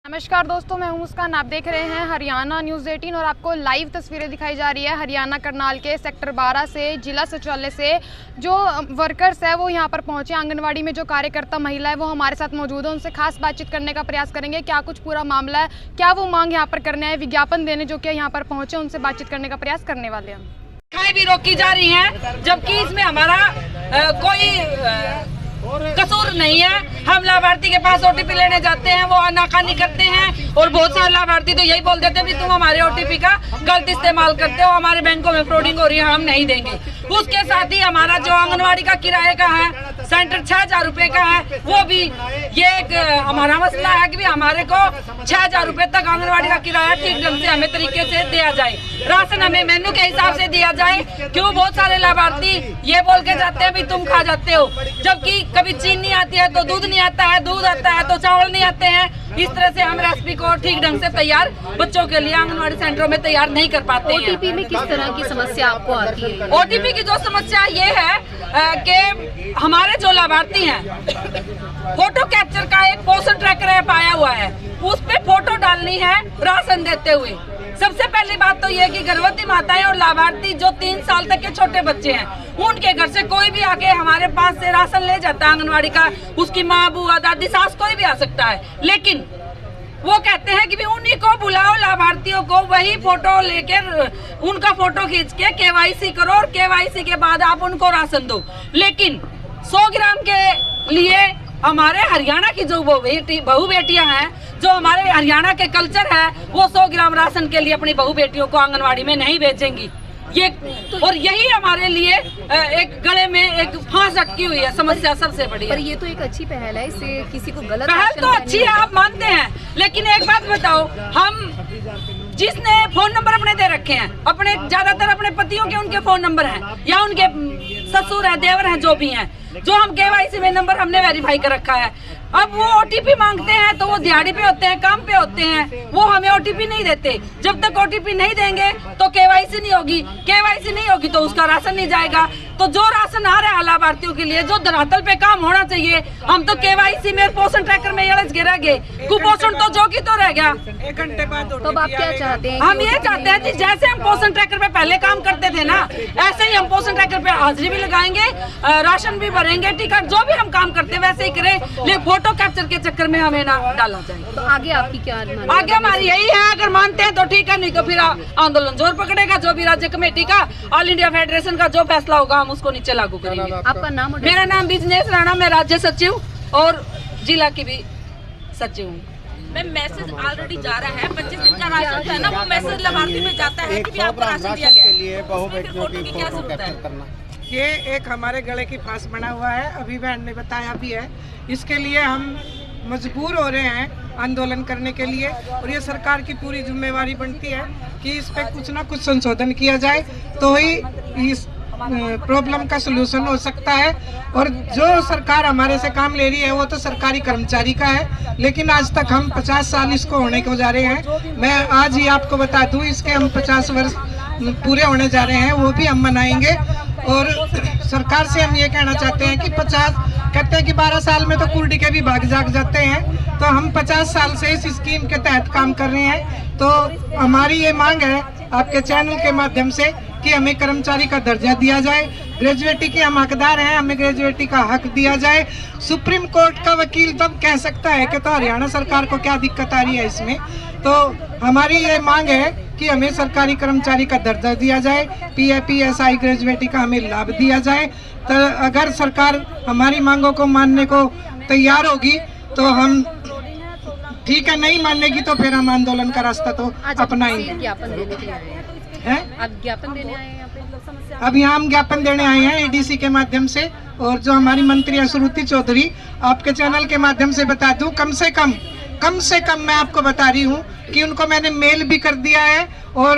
नमस्कार दोस्तों, मैं हूं मुस्कान। आप देख रहे हैं हरियाणा न्यूज़ 18 और आपको लाइव तस्वीरें दिखाई जा रही है हरियाणा करनाल के सेक्टर 12 से, जिला सचिवालय से। जो वर्कर्स है वो यहां पर पहुंचे। आंगनवाड़ी में जो कार्यकर्ता महिला है वो हमारे साथ मौजूद है। उनसे खास बातचीत करने का प्रयास करेंगे। क्या कुछ पूरा मामला है, क्या वो मांग यहाँ पर करने आए, विज्ञापन देने जो कि यहाँ पर पहुंचे, उनसे बातचीत करने का प्रयास करने वाले हैं। खाई भी रोकी जा रही है, जबकि इसमें हमारा कोई कसूर नहीं है। हम लाभार्थी के पास ओटीपी लेने जाते हैं, वो आनाकानी करते हैं और बहुत सारे लाभार्थी तो यही बोल देते हैं भी तुम हमारे ओटीपी का गलत इस्तेमाल करते हो, हमारे बैंकों में फ्रॉडिंग हो रही है, हम नहीं देंगे। उसके साथ ही हमारा जो आंगनवाड़ी का किराए का है, सेंटर 6000 रुपए का है, वो भी ये एक हमारा मसला है कि भी हमारे को 6000 रुपए तक आंगनवाड़ी का किराया ठीक ढंग से हमें तरीके से दिया जाए, राशन हमें मेन्यू के हिसाब से दिया जाए। क्यों बहुत सारे लाभार्थी ये बोल के जाते हैं भी तुम खा जाते हो, जबकि कभी चीनी आती है तो दूध नहीं आता है, दूध आता है तो चावल नहीं आते हैं। इस तरह से हम रेसिपी को ठीक ढंग से तैयार बच्चों के लिए आंगनवाड़ी सेंटरों में तैयार नहीं कर पाते हैं। ओटीपी में किस तरह की समस्या आपको आती है? ओटीपी की जो समस्या ये है कि हमारे जो लाभार्थी हैं, फोटो कैप्चर का एक पोषण ट्रैकर ऐप आया हुआ है, उस पे फोटो डालनी है राशन देते हुए। सबसे पहली बात तो ये कि गर्भवती माताएं और लाभार्थी जो 3 साल तक के छोटे बच्चे हैं, उनके घर से कोई भी आके हमारे पास से राशन ले जाता है आंगनवाड़ी का, उसकी माँ, बुआ, दादी, सास कोई भी आ सकता है। लेकिन वो कहते हैं कि भी उन्हीं को बुलाओ, लाभार्थियों को, वही फोटो लेकर उनका फोटो खींच के केवाईसी करो और केवाईसी के बाद आप उनको राशन दो। लेकिन 100 ग्राम के लिए हमारे हरियाणा की जो बहू बेटियां हैं, जो हमारे हरियाणा के कल्चर है, वो 100 ग्राम राशन के लिए अपनी बहू बेटियों को आंगनवाड़ी में नहीं भेजेंगी। ये और यही हमारे लिए एक गले में एक फांस अटकी हुई है समस्या सबसे बड़ी। पर ये तो एक अच्छी पहल है, इससे किसी को गलत पहल तो अच्छी है, आप मानते हैं, लेकिन एक बात बताओ, हम जिसने फोन नंबर अपने दे रखे हैं, अपने ज्यादातर अपने पतियों के उनके फोन नंबर हैं या उनके ससुर है, देवर हैं, जो भी हैं, जो हम केवाईसी में नंबर हमने वेरीफाई कर रखा है। अब वो ओटीपी मांगते हैं तो वो दिहाड़ी पे होते हैं, काम पे होते हैं, वो हमें ओटीपी नहीं देते। जब तक ओटीपी नहीं देंगे तो केवाईसी नहीं होगी, केवाईसी नहीं होगी तो उसका राशन नहीं जाएगा। तो जो राशन आ रहा है लाभार्थियों के लिए, जो धरातल पे काम होना चाहिए, हम तो केवाईसी में, पोषण ट्रैकर में यलझ गिरा गए, कुपोषण तो जो की तो रह गया। 1 घंटे बाद तो आप क्या चाहते हैं? हम ये चाहते हैं कि जैसे हम पोषण ट्रैकर पे पहले काम करते थे ना, ऐसे ही हम पोषण ट्रैकर पे हाजिरी भी लगाएंगे, राशन भी भरेंगे, टिकट जो भी हम काम करते हैं वैसे ही करें, लेकिन फोटो कैप्चर के चक्कर में हमें ना डाला जाए। तो आगे आपकी क्या मांग? आगे हमारी यही है, अगर मानते हैं तो ठीक है, नहीं तो फिर आंदोलन जोर पकड़ेगा। जो भी राज्य कमेटी का, ऑल इंडिया फेडरेशन का जो फैसला होगा हम उसको नीचे लागू करेंगे। आपका नाम? मेरा नाम बिजनेस राणा, मैं राज्य सचिव और जिला की भी सचिव हूँ। मैसेज ऑलरेडी जा रहा है, 25 दिन का राशन है ना, वो मैसेज लाभार्थी में जाता है कि भी आपको राशन दिया गया है। फोटो की क्या जरूरत है? ये एक हमारे गले की फांस बना हुआ है, अभी बहन ने बताया भी है। इसके लिए हम मजबूर हो रहे हैं आंदोलन करने के लिए, और ये सरकार की पूरी जिम्मेवारी बनती है कि इस पे कुछ ना कुछ संशोधन किया जाए, तो ही इस प्रॉब्लम का सलूशन हो सकता है। और जो सरकार हमारे से काम ले रही है वो तो सरकारी कर्मचारी का है, लेकिन आज तक हम 50 साल इसको होने को जा रहे हैं। मैं आज ही आपको बता दूं, इसके हम 50 वर्ष पूरे होने जा रहे हैं, वो भी हम मनाएंगे। और सरकार से हम ये कहना चाहते हैं कि 50 कहते हैं कि 12 साल में तो कुर्डी के भी भाग जाग जाते हैं, तो हम 50 साल से इस स्कीम के तहत काम कर रहे हैं। तो हमारी ये मांग है आपके चैनल के माध्यम से कि हमें कर्मचारी का दर्जा दिया जाए, ग्रेजुएटी के हम हकदार हैं, हमें ग्रेजुएटी का हक दिया जाए। सुप्रीम कोर्ट का वकील तब कह सकता है कि तो हरियाणा सरकार को क्या दिक्कत आ रही है इसमें। तो हमारी ये मांग है कि हमें सरकारी कर्मचारी का दर्जा दिया जाए, PAPSI ग्रेजुएटी का हमें लाभ दिया जाए। तो अगर सरकार हमारी मांगों को मानने को तैयार होगी तो हम ठीक है, नहीं मानेगी तो फिर हम आंदोलन का रास्ता तो अपनाएंगे। ज्ञापन देने के लिए आए हैं? आप ज्ञापन देने आए हैं यहाँ पे? अब यहाँ हम ज्ञापन देने आए हैं ADC के माध्यम से, और जो हमारी मंत्री है श्रुति चौधरी, आपके चैनल के माध्यम से बता दूं, कम से कम मैं आपको बता रही हूँ कि उनको मैंने मेल भी कर दिया है, और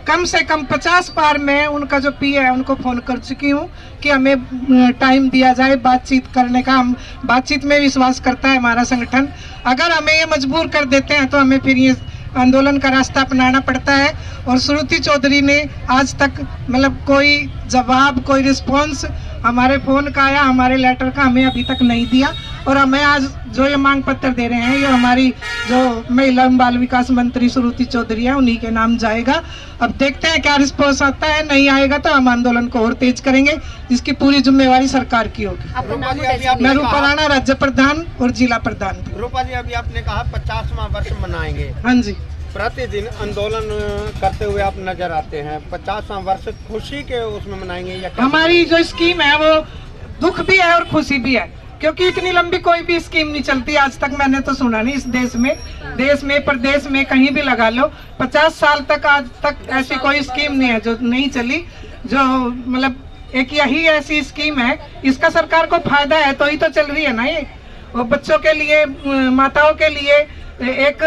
कम से कम 50 बार मैं उनका जो PA है उनको फ़ोन कर चुकी हूँ कि हमें टाइम दिया जाए बातचीत करने का। हम बातचीत में विश्वास करता है हमारा संगठन। अगर हमें ये मजबूर कर देते हैं तो हमें फिर ये आंदोलन का रास्ता अपनाना पड़ता है। और श्रुति चौधरी ने आज तक मतलब कोई जवाब, कोई रिस्पॉन्स हमारे फोन का आया, हमारे लेटर का हमें अभी तक नहीं दिया। और हमें आज जो ये मांग पत्र दे रहे हैं, ये हमारी जो महिला एवं बाल विकास मंत्री श्रुति चौधरी है, उन्हीं के नाम जाएगा। अब देखते हैं क्या रिस्पॉन्स आता है। नहीं आएगा तो हम आंदोलन को और तेज करेंगे, जिसकी पूरी जिम्मेवारी सरकार की होगी। मैं रूपा राणा, राज्य प्रधान और जिला प्रधान। रूपा जी, अभी आपने कहा 50वां वर्ष मनाएंगे। हाँ जी। प्रतिदिन आंदोलन करते हुए आप नजर आते हैं। 50वां वर्ष खुशी के उसमें मनाएंगे या क्या? हमारी जो स्कीम है वो दुख भी है और खुशी भी है, क्योंकि इतनी लंबी कोई भी स्कीम नहीं चलती आज तक। मैंने तो सुना नहीं इस देश में प्रदेश में कहीं भी लगा लो, 50 साल तक आज तक ऐसी कोई स्कीम नहीं है जो नहीं चली। जो मतलब एक यही ऐसी स्कीम है, इसका सरकार को फायदा है तो ही तो चल रही है ना। ये वो बच्चों के लिए, माताओं के लिए एक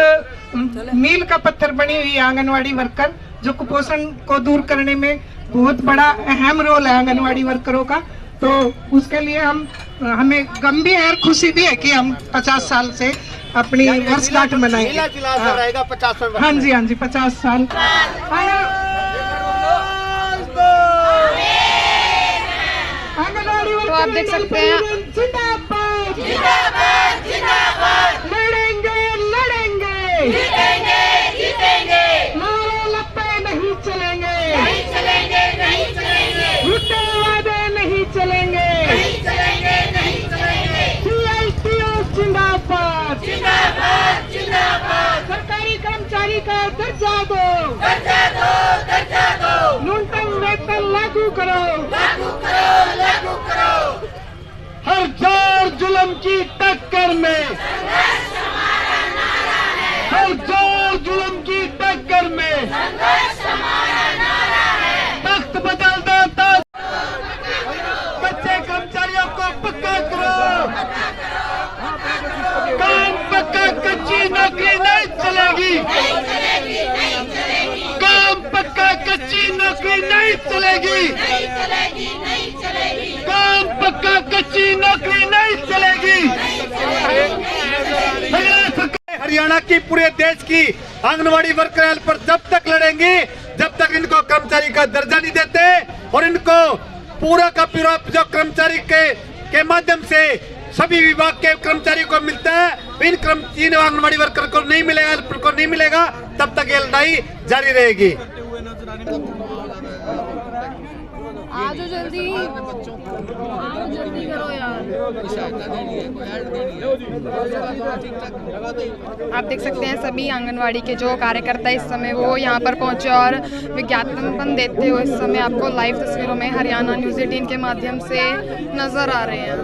मील का पत्थर बनी हुई है आंगनवाड़ी वर्कर, जो कुपोषण को दूर करने में बहुत बड़ा अहम रोल है आंगनवाड़ी वर्करों का। तो उसके लिए हमें गम भी है और खुशी भी है कि हम 50 साल से अपनी वर्षगांठ मनाएंगे। रहेगा 50वां वर्ष। हाँ जी, हाँ जी, 50 साल। तो आप देख सकते हैं, लड़ेंगे लड़ेंगे जीतेंगे जीतेंगे, नारे लपे नहीं चलेंगे, नहीं चलेंगे नहीं चलेंगे, झूठे वादे नहीं चलेंगे, नहीं चलेंगे नहीं चलेंगे। CITO जिंदाबाद जिंदाबाद जिंदाबाद, सरकारी कर्मचारी का दर्जा दो, दर्जा दो दर्जा दो, न्यूनतम वेतन लागू करो, लागू करो लागू करो। हर जोर जुल्म की टक्कर में, संघर्ष हमारा नारा है, हर जोर जुल्म की टक्कर में, संघर्ष हमारा नारा है। तख्त बदल दो तो बच्चे कर्मचारियों को पक्का करो, काम पक्का, कच्ची नौकरी नहीं चलेगी, नहीं चलेगी नहीं चलेगी, काम पक्का, कच्ची नौकरी नहीं चलेगी, नहीं चलेगी नहीं चलेगी, काम पक्का, कच्ची नौकरी नहीं चलेगी। हरियाणा की, पूरे देश की आंगनवाड़ी वर्कर पर जब तक लड़ेंगी, जब तक इनको कर्मचारी का दर्जा नहीं देते और इनको पूरा का पूरा जो कर्मचारी के माध्यम से सभी विभाग के कर्मचारी को मिलता है, इन आंगनवाड़ी वर्कर को नहीं मिलेगा, तब तक ये लड़ाई जारी रहेगी। आज जल्दी करो यार। आप देख सकते हैं सभी आंगनवाड़ी के जो कार्यकर्ता इस समय वो यहाँ पर पहुंचे और विज्ञापन देते हुए इस समय आपको लाइव तस्वीरों में हरियाणा न्यूज़ 18 के माध्यम से नजर आ रहे हैं।